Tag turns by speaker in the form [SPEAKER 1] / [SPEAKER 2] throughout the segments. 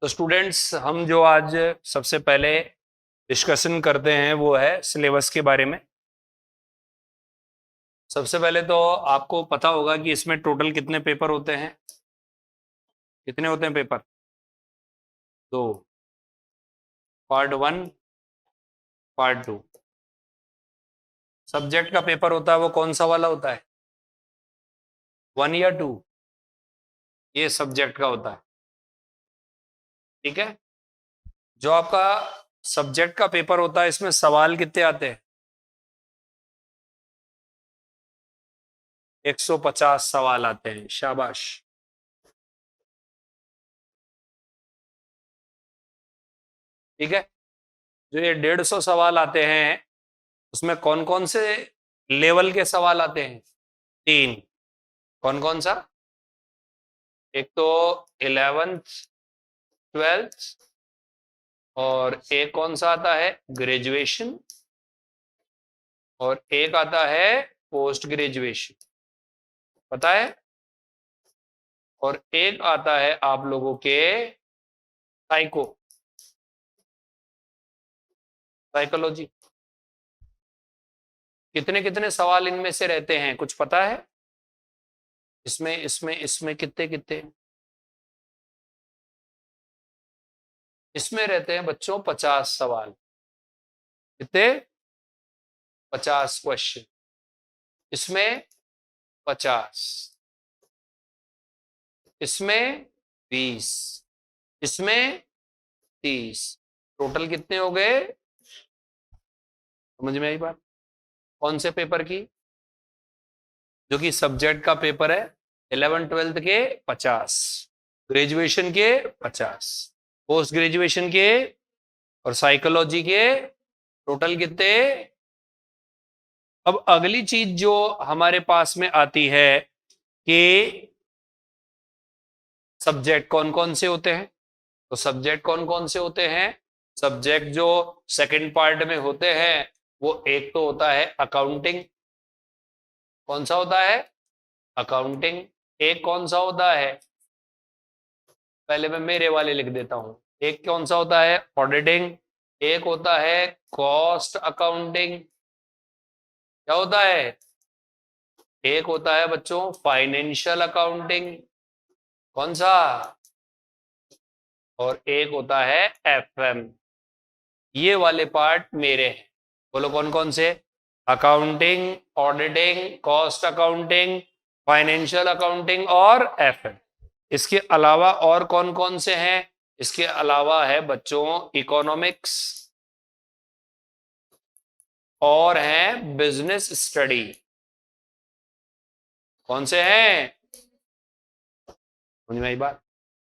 [SPEAKER 1] तो स्टूडेंट्स, हम जो आज सबसे पहले डिस्कशन करते हैं वो है सिलेबस के बारे में। सबसे पहले तो आपको पता होगा कि इसमें टोटल कितने पेपर होते हैं। कितने होते हैं पेपर? 2। Part 1, part 2। सब्जेक्ट का पेपर होता है वो कौन सा वाला होता है? 1 या 2? ये सब्जेक्ट का होता है। ठीक है। जो आपका सब्जेक्ट का पेपर होता है इसमें सवाल कितने आते हैं? 150 सवाल आते हैं। शाबाश। ठीक है। जो ये 150 सवाल आते हैं उसमें कौन कौन से लेवल के सवाल आते हैं? 3। कौन कौन सा? एक तो 11th 12th, और एक कौन सा आता है? ग्रेजुएशन। और एक आता है पोस्ट ग्रेजुएशन, पता है? और एक आता है आप लोगों के साइकोलॉजी। कितने कितने सवाल इनमें से रहते हैं, कुछ पता है? इसमें इसमें इसमें कितने कितने? इसमें रहते हैं बच्चों 50 सवाल। कितने? 50 क्वेश्चन। इसमें 50, इसमें 20, इसमें 30। टोटल कितने हो गए? समझ में आई बात? कौन से पेपर की? जो कि सब्जेक्ट का पेपर है। 11th 12th के 50, ग्रेजुएशन के 50, पोस्ट ग्रेजुएशन के और साइकोलॉजी के टोटल कितने? अब अगली चीज जो हमारे पास में आती है कि सब्जेक्ट कौन कौन से होते हैं। तो सब्जेक्ट कौन कौन से होते हैं? सब्जेक्ट जो सेकंड पार्ट में होते हैं वो एक तो होता है अकाउंटिंग। कौन सा होता है? अकाउंटिंग। एक कौन सा होता है? पहले मैं मेरे वाले लिख देता हूं। एक कौन सा होता है? ऑडिटिंग। एक होता है कॉस्ट अकाउंटिंग। क्या होता है? एक होता है बच्चों फाइनेंशियल अकाउंटिंग। कौन सा? और एक होता है एफएम। ये वाले पार्ट मेरे हैं। बोलो कौन कौन से? Accounting, auditing, cost accounting, financial accounting और एफएम। इसके अलावा और कौन कौन से हैं? इसके अलावा है बच्चों इकोनॉमिक्स, और हैं बिजनेस स्टडी। कौन से हैं? समझ में आई बात?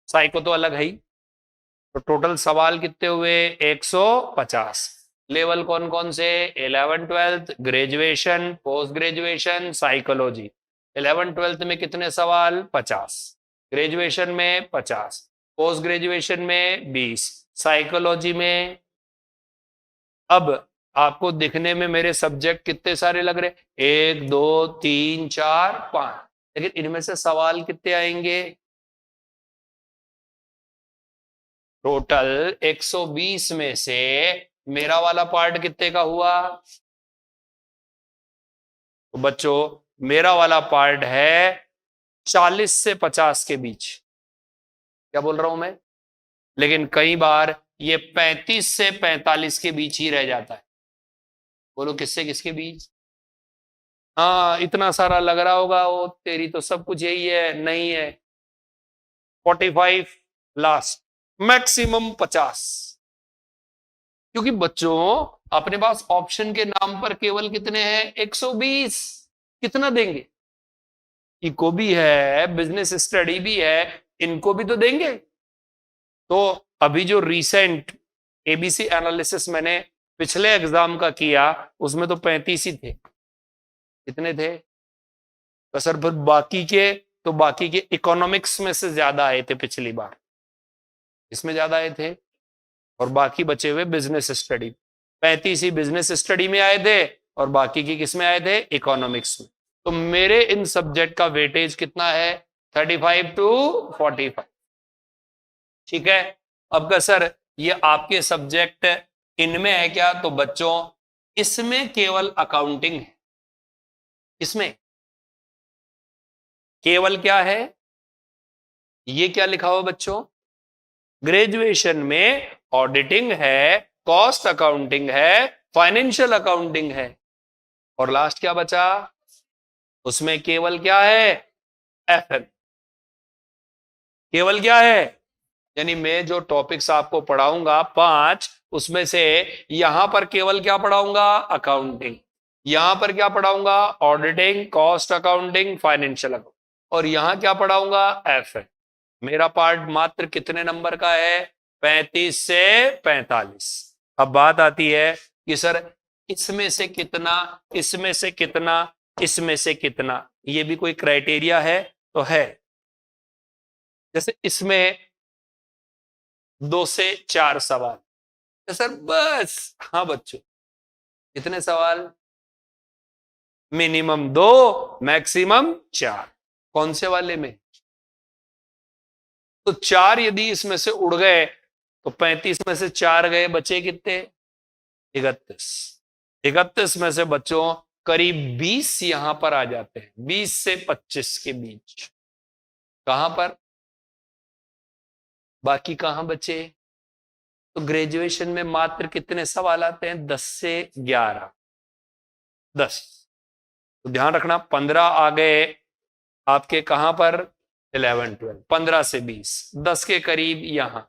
[SPEAKER 1] साइको तो अलग है ही। तो टोटल सवाल कितने हुए? 150। लेवल कौन कौन से? 11th 12th, graduation, post graduation, psychology. 11th 12th में कितने सवाल? 50। ग्रेजुएशन में 50, पोस्ट ग्रेजुएशन में 20, साइकोलॉजी में। अब आपको दिखने में मेरे सब्जेक्ट कितने सारे लग रहे? 1 2 3 4 5, लेकिन इनमें से सवाल कितने आएंगे? टोटल 120 में से मेरा वाला पार्ट कितने का हुआ? तो बच्चों मेरा वाला पार्ट है 40 से 50 के बीच। क्या बोल रहा हूं मैं? लेकिन कई बार ये 35 से 45 के बीच ही रह जाता है। बोलो किससे किसके बीच? हाँ, इतना सारा लग रहा होगा वो तेरी तो सब कुछ यही है। नहीं है। 45 लास्ट, मैक्सिमम 50। क्योंकि बच्चों अपने पास ऑप्शन के नाम पर केवल कितने हैं? 120। कितना देंगे? इको भी है, बिजनेस स्टडी भी है, इनको भी तो देंगे। तो अभी जो रीसेंट एबीसी एनालिसिस मैंने पिछले एग्जाम का किया उसमें तो 35 ही थे। कितने थे? तो सर फिर बाकी के इकोनॉमिक्स में से ज्यादा आए थे पिछली बार। इसमें ज्यादा आए थे और बाकी बचे हुए बिजनेस स्टडी। 35 ही बिजनेस स्टडी में आए थे और बाकी की किस में आए थे? इकोनॉमिक्स में। तो मेरे इन सब्जेक्ट का वेटेज कितना है? 35 to 45। ठीक है। अब का सर ये आपके सब्जेक्ट इनमें है क्या? तो बच्चों इसमें केवल अकाउंटिंग है। इसमें केवल क्या है? ये क्या लिखा हुआ बच्चों? ग्रेजुएशन में ऑडिटिंग है, कॉस्ट अकाउंटिंग है, फाइनेंशियल अकाउंटिंग है, और लास्ट क्या बचा? उसमें केवल क्या है? एफएम। केवल क्या है? यानी मैं जो टॉपिक्स आपको पढ़ाऊंगा 5, उसमें से यहां पर केवल क्या पढ़ाऊंगा? अकाउंटिंग। यहां पर क्या पढ़ाऊंगा? Auditing, cost accounting, financial accounting. और यहां क्या पढ़ाऊंगा? एफएम। मेरा पार्ट मात्र कितने नंबर का है? 35 से 45। अब बात आती है कि सर इसमें से कितना, इसमें से कितना, इसमें से कितना, ये भी कोई क्राइटेरिया है? तो है। जैसे इसमें 2 से 4 सवाल। तो सर बस, हाँ बच्चों, कितने सवाल? Minimum 2, maximum 4। कौन से वाले में? तो 4 यदि इसमें से उड़ गए तो 35 में से 4 गए, बचे कितने? 31। 31 में से बच्चों करीब 20 यहां पर आ जाते हैं, 20 से 25 के बीच। कहां पर? बाकी कहां बचे? तो ग्रेजुएशन में मात्र कितने सवाल आते हैं? 10 से 11। 10। तो ध्यान रखना, 15 आ गए आपके कहां पर? 11 12। 15 से 20, 10 के करीब यहां,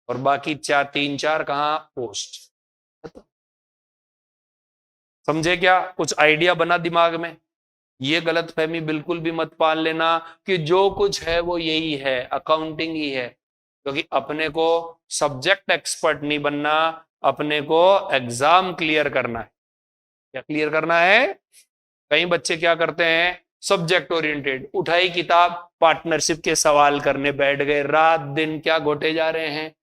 [SPEAKER 1] और बाकी 4 3 4 कहां? पोस्ट। समझे क्या? कुछ आइडिया बना दिमाग में? ये गलतफहमी बिल्कुल भी मत पाल लेना कि जो कुछ है वो यही है, अकाउंटिंग ही है। क्योंकि अपने को सब्जेक्ट एक्सपर्ट नहीं बनना, अपने को एग्जाम क्लियर करना है। क्या क्लियर करना है? कई बच्चे क्या करते हैं? सब्जेक्ट ओरिएंटेड, उठाई किताब, पार्टनरशिप के सवाल करने बैठ गए, रात दिन क्या घोटे जा रहे हैं।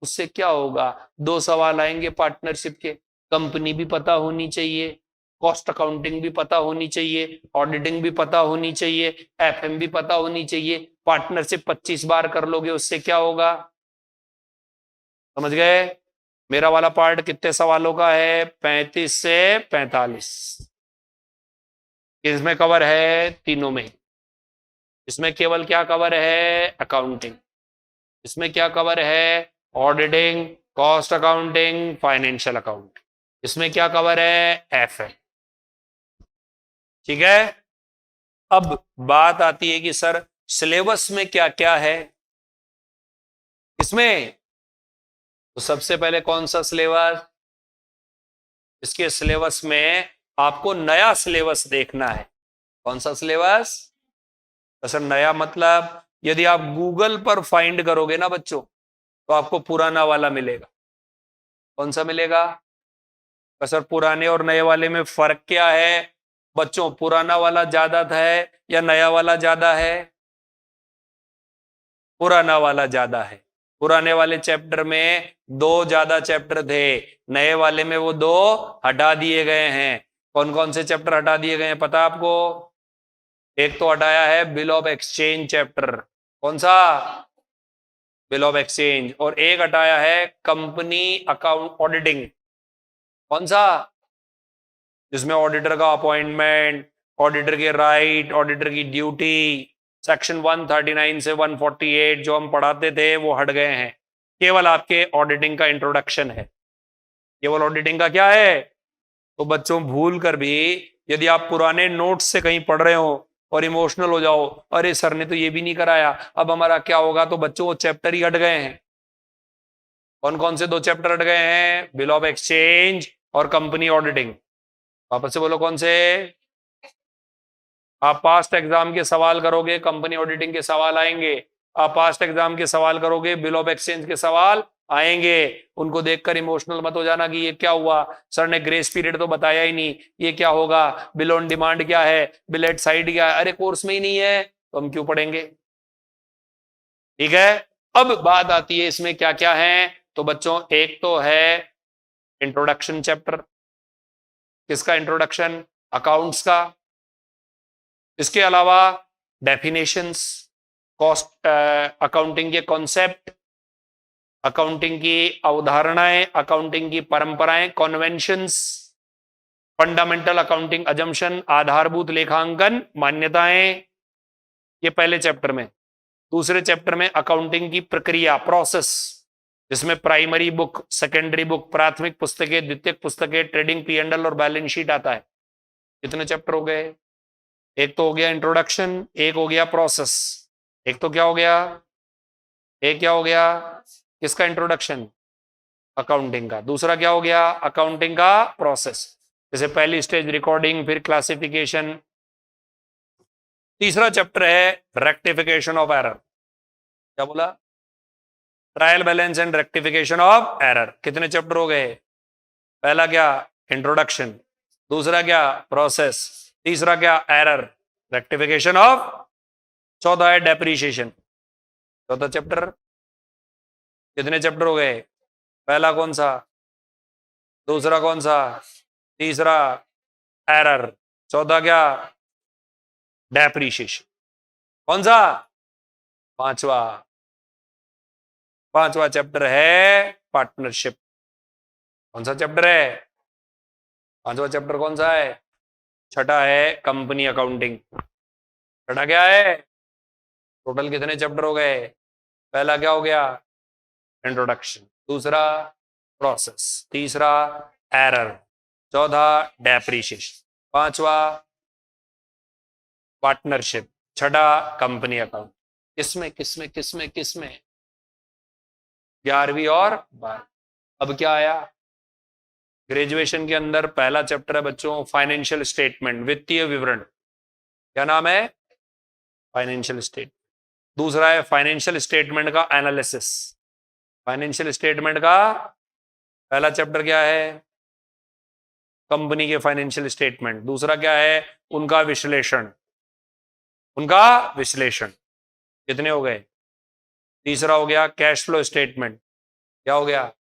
[SPEAKER 1] उससे क्या होगा? 2 सवाल आएंगे पार्टनरशिप के। कंपनी भी पता होनी चाहिए, कॉस्ट अकाउंटिंग भी पता होनी चाहिए, ऑडिटिंग भी पता होनी चाहिए, एफएम भी पता होनी चाहिए। पार्टनरशिप 25 बार कर लोगे, उससे क्या होगा? समझ गए? मेरा वाला पार्ट कितने सवालों का है? 35 से 45। इसमें कवर है तीनों में। इसमें केवल क्या कवर है? अकाउंटिंग। इसमें क्या कवर है? Auditing, cost accounting, financial accounting. इसमें क्या कवर है? एफए। ठीक है। अब बात आती है कि सर सिलेबस में क्या क्या है इसमें? तो सबसे पहले कौन सा सिलेबस? इसके सिलेबस में आपको नया सिलेबस देखना है। कौन सा सिलेबस? तो सर नया मतलब यदि आप गूगल पर फाइंड करोगे ना बच्चों, तो आपको पुराना वाला मिलेगा। कौन सा मिलेगा? तो सर पुराने और नए वाले में फर्क क्या है बच्चों? पुराना वाला ज्यादा है या नया वाला ज्यादा है? पुराना वाला ज्यादा है। पुराने वाले चैप्टर में 2 ज्यादा चैप्टर थे, नए वाले में वो 2 हटा दिए गए हैं। कौन कौन से चैप्टर हटा दिए गए हैं पता आपको? एक तो हटाया है बिल ऑफ एक्सचेंज चैप्टर। कौन सा? Bill of exchange. और एक हटाया है कंपनी अकाउंट ऑडिटिंग। कौन सा? जिसमें ऑडिटर का अपॉइंटमेंट, ऑडिटर के राइट, ऑडिटर की ड्यूटी, सेक्शन 139 से 148 जो हम पढ़ाते थे वो हट गए हैं। केवल आपके ऑडिटिंग का इंट्रोडक्शन है। केवल ऑडिटिंग का क्या है? तो बच्चों भूल कर भी यदि आप पुराने नोट्स से कहीं पढ़ रहे हो और इमोशनल हो जाओ, अरे सर ने तो ये भी नहीं कराया, अब हमारा क्या होगा, तो बच्चों वो चैप्टर ही हट गए हैं। कौन कौन से 2 चैप्टर हट गए हैं? बिल ऑफ एक्सचेंज और कंपनी ऑडिटिंग। वापस से बोलो कौन से? आप पास्ट एग्जाम के सवाल करोगे, कंपनी ऑडिटिंग के सवाल आएंगे। आप पास्ट एग्जाम के सवाल करोगे, बिल ऑफ एक्सचेंज के सवाल आएंगे। उनको देखकर इमोशनल मत हो जाना कि ये क्या हुआ, सर ने ग्रेस पीरियड तो बताया ही नहीं, ये क्या होगा, बिल ऑन डिमांड क्या है, बिल एट साइड क्या है, अरे कोर्स में ही नहीं है तो हम क्यों पढ़ेंगे? ठीक है। अब बात आती है इसमें क्या क्या है। तो बच्चों एक तो है इंट्रोडक्शन चैप्टर। किसका इंट्रोडक्शन? अकाउंट्स का। इसके अलावा डेफिनेशंस, कॉस्ट अकाउंटिंग के कॉन्सेप्ट, अकाउंटिंग की अवधारणाएं, अकाउंटिंग की परंपराएं, कॉन्वेंशंस, फंडामेंटल अकाउंटिंग अजम्पशन, आधारभूत लेखांकन मान्यताएं, ये पहले चैप्टर में। दूसरे चैप्टर में अकाउंटिंग की प्रक्रिया, प्रोसेस, जिसमें प्राइमरी बुक, सेकेंडरी बुक, प्राथमिक पुस्तकें, द्वितीयक पुस्तकें, ट्रेडिंग P&L और बैलेंस शीट आता है। कितने चैप्टर हो गए? एक तो हो गया इंट्रोडक्शन, एक हो गया प्रोसेस, एक तो क्या हो गया, एक क्या हो गया, किसका इंट्रोडक्शन? अकाउंटिंग का। दूसरा क्या हो गया? अकाउंटिंग का प्रोसेस, जैसे पहली स्टेज रिकॉर्डिंग, फिर क्लासिफिकेशन। तीसरा चैप्टर है रेक्टिफिकेशन ऑफ एरर। क्या बोला? Trial balance and rectification of error. कितने चैप्टर हो गए? पहला क्या? इंट्रोडक्शन। दूसरा क्या? प्रोसेस। तीसरा क्या? Error, rectification of. चौथा है डेप्रीशिएशन। चौथा चैप्टर। कितने चैप्टर हो गए? पहला कौन सा? दूसरा कौन सा? तीसरा एरर। चौथा क्या? डेप्रीशिएशन। कौन सा? पांचवा। पांचवा चैप्टर है पार्टनरशिप। कौन सा चैप्टर है? पांचवा चैप्टर कौन सा है? छठा है कंपनी अकाउंटिंग। छठा क्या है? टोटल कितने चैप्टर हो गए? पहला क्या हो गया? इंट्रोडक्शन। दूसरा प्रोसेस। तीसरा एरर। चौथा डेप्रीशिएशन। पांचवा पार्टनरशिप। छठा कंपनी अकाउंट। किसमें किसमें किसमें किसमें? 11वीं और 12वीं। अब क्या आया? ग्रेजुएशन के अंदर पहला चैप्टर है बच्चों फाइनेंशियल स्टेटमेंट, वित्तीय विवरण। क्या नाम है? Financial state. दूसरा है फाइनेंशियल स्टेटमेंट का एनालिसिस। फाइनेंशियल स्टेटमेंट का पहला चैप्टर क्या है? कंपनी के फाइनेंशियल स्टेटमेंट। दूसरा क्या है? उनका विश्लेषण। उनका विश्लेषण। कितने हो गए? तीसरा हो गया कैश फ्लो स्टेटमेंट। क्या हो गया?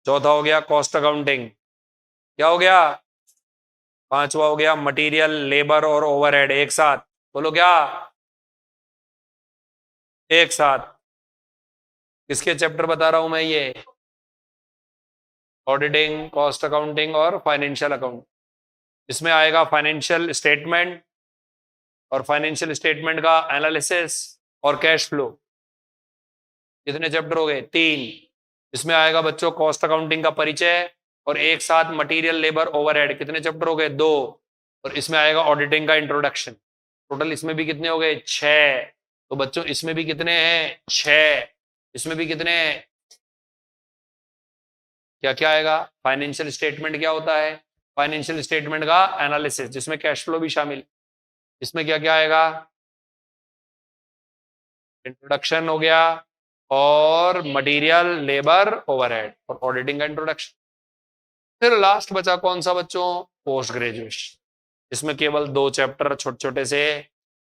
[SPEAKER 1] चौथा हो गया कॉस्ट अकाउंटिंग। क्या हो गया? पांचवा हो गया मटेरियल, लेबर और ओवरहेड। एक साथ बोलो क्या? एक साथ। किसके चैप्टर बता रहा हूं मैं? ये ऑडिटिंग, कॉस्ट अकाउंटिंग और फाइनेंशियल अकाउंट। इसमें आएगा फाइनेंशियल स्टेटमेंट और फाइनेंशियल स्टेटमेंट का एनालिसिस और कैश फ्लो। कितने चैप्टर हो गए? 3। इसमें आएगा बच्चों कॉस्ट अकाउंटिंग का परिचय और एक साथ मटेरियल, लेबर, ओवरहेड। कितने चैप्टर हो गए? 2। और इसमें आएगा ऑडिटिंग का इंट्रोडक्शन। टोटल इसमें भी कितने हो गए? 6। तो बच्चों इसमें भी कितने हैं? 6। इसमें भी कितने हैं? क्या क्या आएगा? फाइनेंशियल स्टेटमेंट क्या होता है? फाइनेंशियल स्टेटमेंट का एनालिसिस, जिसमें कैश फ्लो भी शामिल। इसमें क्या क्या आएगा? इंट्रोडक्शन हो गया और मटेरियल, लेबर, ओवरहेड और ऑडिटिंग का इंट्रोडक्शन। फिर लास्ट बचा कौन सा बच्चों? Post graduation. इसमें केवल 2 चैप्टर छोटे छोटे से,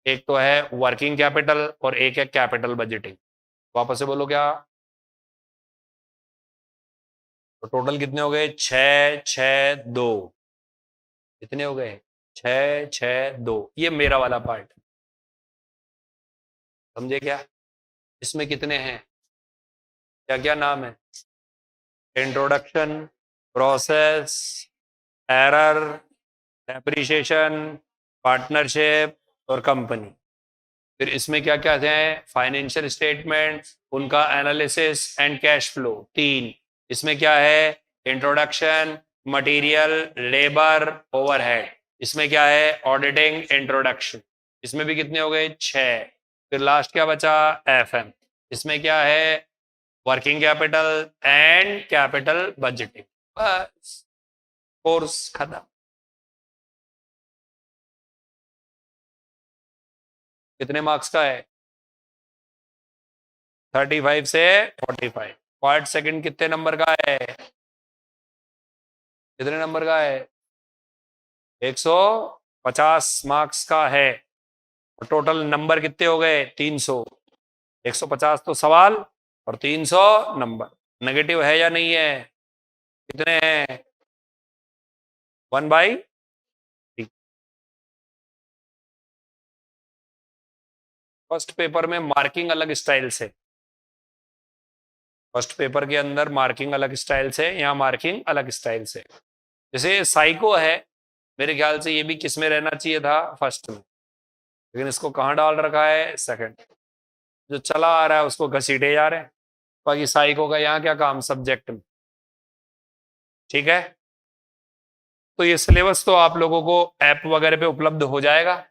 [SPEAKER 1] एक तो है वर्किंग कैपिटल और एक है कैपिटल बजटिंग। वापस से बोलो क्या? तो टोटल कितने हो गए? 6 6 2। कितने हो गए? 6 6 2। ये मेरा वाला पार्ट, समझे क्या? इसमें कितने हैं? क्या क्या नाम है? Introduction, process, error, depreciation, partnership और कंपनी। फिर इसमें क्या क्या है? फाइनेंशियल स्टेटमेंट, उनका एनालिसिस एंड कैश फ्लो 3। इसमें क्या है? Introduction, material, labour, overhead. इसमें क्या है? Auditing, introduction. इसमें भी कितने हो गए? 6। फिर लास्ट क्या बचा? FM। इसमें क्या है? Working capital and capital budgeting. बस, कोर्स खत्म। कितने मार्क्स का है? 35 से 45। क्वार्ट सेकंड कितने नंबर का है? कितने नंबर का है? 150 मार्क्स का है। और टोटल नंबर कितने हो गए? 300। 150 तो सवाल और 300 नंबर। नेगेटिव है या नहीं है? कितने हैं? 1/3। फर्स्ट पेपर में मार्किंग अलग स्टाइल से, फर्स्ट पेपर के अंदर मार्किंग अलग स्टाइल से, यहाँ मार्किंग अलग स्टाइल से। जैसे साइको है, मेरे ख्याल से ये भी किस में रहना चाहिए था, फर्स्ट में, लेकिन इसको कहाँ डाल रखा है, सेकंड। जो चला आ रहा है उसको घसीटे जा रहे हैं। बाकी साइको का यहाँ क्या काम, सब्जेक्ट में। ठीक है, तो ये सिलेबस तो आप लोगों को ऐप वगैरह पे उपलब्ध हो जाएगा।